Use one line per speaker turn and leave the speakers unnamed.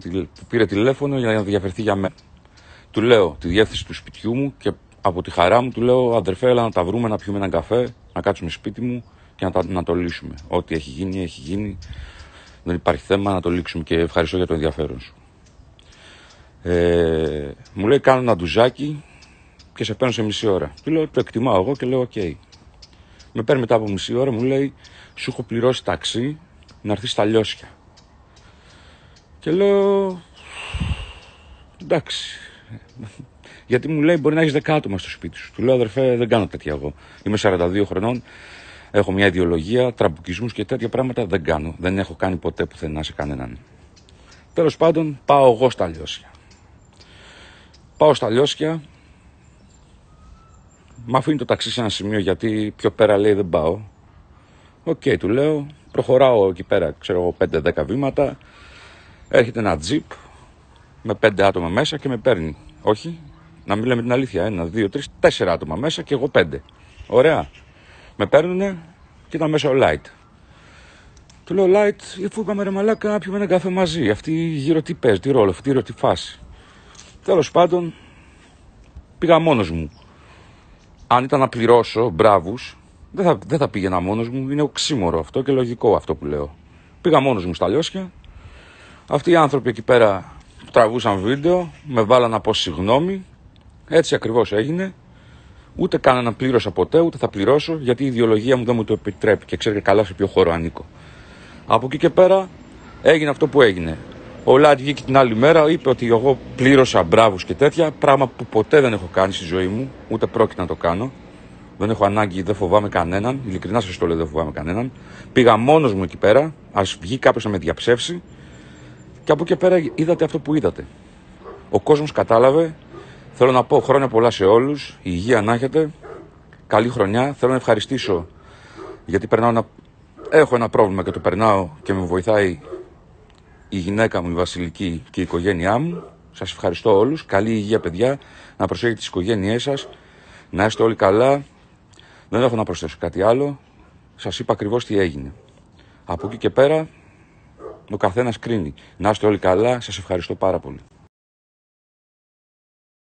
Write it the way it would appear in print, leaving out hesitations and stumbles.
Του πήρε τηλέφωνο για να ενδιαφερθεί για μένα. Του λέω τη διεύθυνση του σπιτιού μου και από τη χαρά μου του λέω: αδερφέ, έλα να τα βρούμε, να πιούμε έναν καφέ, να κάτσουμε σπίτι μου και να το λύσουμε. Ό,τι έχει γίνει, έχει γίνει. Δεν υπάρχει θέμα, να το λύσουμε και ευχαριστώ για το ενδιαφέρον σου. Μου λέει: κάνω ένα ντουζάκι και σε παίρνω σε μισή ώρα. Του λέω: το εκτιμάω εγώ και λέω: OK. Με παίρνει μετά από μισή ώρα, μου λέει: σου έχω πληρώσει ταξί να έρθει στα Λιώσια. Και λέω: εντάξει. Γιατί μου λέει: μπορεί να έχει 10 άτομα στο σπίτι σου. Του λέω: αδερφέ, δεν κάνω τέτοια εγώ. Είμαι 42 χρονών. Έχω μια ιδεολογία, τραμπουκισμούς και τέτοια πράγματα δεν κάνω. Δεν έχω κάνει ποτέ πουθενά σε κανέναν. Τέλος πάντων, πάω εγώ στα Λιώσια. Πάω στα Λιώσια. Μ' αφήνει το ταξί σε ένα σημείο γιατί πιο πέρα λέει δεν πάω. OK, του λέω. Προχωράω εκεί πέρα, ξέρω εγώ, 5-10 βήματα. Έρχεται ένα τζιπ με 5 άτομα μέσα και με παίρνει. Όχι, να μην λέμε την αλήθεια. 1, 2, 3, 4 άτομα μέσα και εγώ 5. Ωραία. Με παίρνουνε και ήταν μέσα ο Light. Του λέω: Light, αφού είπαμε ρε μαλάκα να πιούμε έναν καφέ μαζί. Αυτή γύρω τι παίζει, τι ρόλο, αυτή γύρω τι φάση. Τέλος πάντων, πήγα μόνος μου. Αν ήταν να πληρώσω μπράβους, δεν θα πήγαινα μόνος μου. Είναι οξύμορο αυτό και λογικό αυτό που λέω. Πήγα μόνος μου στα Λιώσια. Αυτοί οι άνθρωποι εκεί πέρα τραβούσαν βίντεο, με βάλαν να πω συγγνώμη. Έτσι ακριβώς έγινε. Ούτε κανένα πλήρωσα ποτέ, ούτε θα πληρώσω, γιατί η ιδεολογία μου δεν μου το επιτρέπει και ξέρετε καλά σε ποιο χώρο ανήκω. Από εκεί και πέρα έγινε αυτό που έγινε. Ο Λάτ βγήκε την άλλη μέρα, είπε ότι εγώ πλήρωσα μπράβους και τέτοια, πράγμα που ποτέ δεν έχω κάνει στη ζωή μου, ούτε πρόκειται να το κάνω. Δεν έχω ανάγκη, δεν φοβάμαι κανέναν, ειλικρινά σας το λέω, δεν φοβάμαι κανέναν. Πήγα μόνος μου εκεί πέρα, ας βγει κάποιος να με διαψεύσει, και από εκεί πέρα είδατε αυτό που είδατε. Ο κόσμος κατάλαβε. Θέλω να πω χρόνια πολλά σε όλους, υγεία να έχετε, καλή χρονιά. Θέλω να ευχαριστήσω γιατί έχω ένα πρόβλημα και το περνάω και με βοηθάει η γυναίκα μου, η Βασιλική και η οικογένειά μου. Σας ευχαριστώ όλους, καλή υγεία παιδιά, να προσέχετε τις οικογένειές σας, να είστε όλοι καλά. Δεν έχω να προσθέσω κάτι άλλο, σας είπα ακριβώς τι έγινε. Από εκεί και πέρα ο καθένας κρίνει. Να είστε όλοι καλά, σας ευχαριστώ πάρα πολύ.